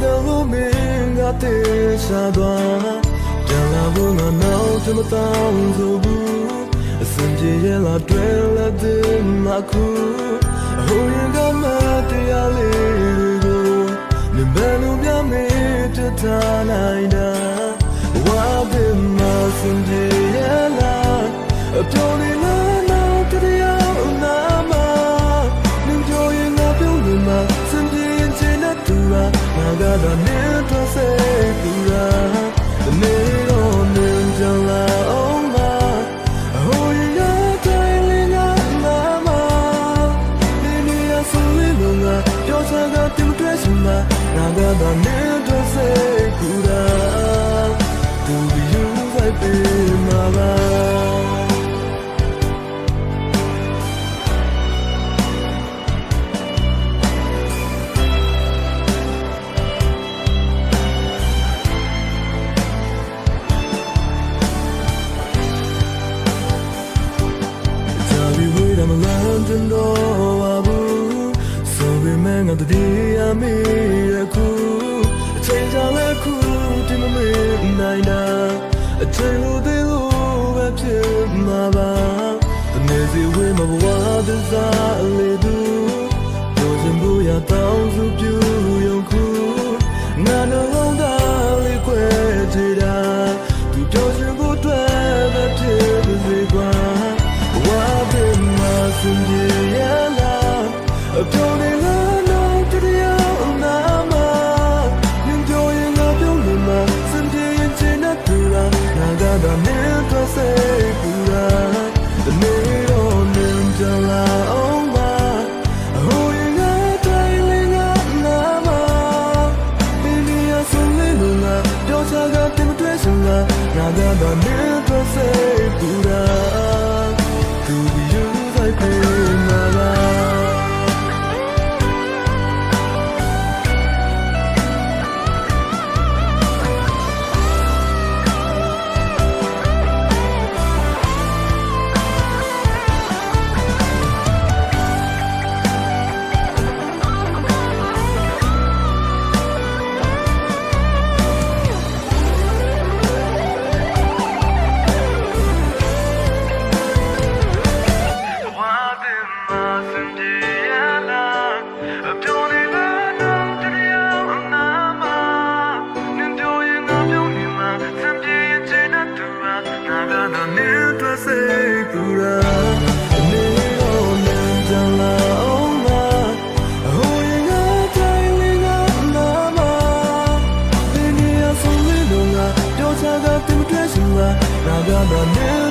လို့မင်းကတည်းရှာသွားပြန်လာဖို့ငါနောက်ချမတောင်းဆိုဘူးအစင်ပြေရလာတွေ့လက်တဲ့မခုဟိုရင်ကမတရားလေးကိုမြင်မယ်လို့ပြမေးတထားနိုင်တာဝါပင်မစင်ပြေရလာအပြောနေလားနောက်တရားနာမမြင်ကြရင်ငါပြုံးနေမှာစင်ပြေရင်ချင်တဲ့သူရာငါကတော့နေတော့စိတ်သူရာနေတော့နေကြလာအောင်ပါဟိုရတိုင်းလေးငါနာမနေနေရဆိုရင်ငါပြောချင်တာတင်တွေ့စမှာငါကတော့နေတော့စိတ်သူရာသူယူလိုက်ပေးမှာပါ真多话不，所谓每个的地呀没人哭，谁家来哭，听不明白的，真路的路外偏麻烦，那些为嘛不挖的啥里度，有心不要当初就用苦，那能往大里归去的，都就是不对的偏不习惯。စင်ပြေရလာအပြောနေလားနောက်တရားနာမမြင်ကြရင်ငါပြုံးနေမှာစင်ပြေရင်ချင်တဲ့သူရာငါကတော့နေတော့စိတ်ပူရာတနေ့တော့နေကြလာအောင်ပါဟိုရင်ငါတိုင်းလေးငါနာမဒီနေရာဆုံးလေးလို့ငါပြောချကတင်မတွေ့စင်ငါကတော့နေတော့စိတ်ပူရာသူယူလိုက်ပေးမှာပါI got the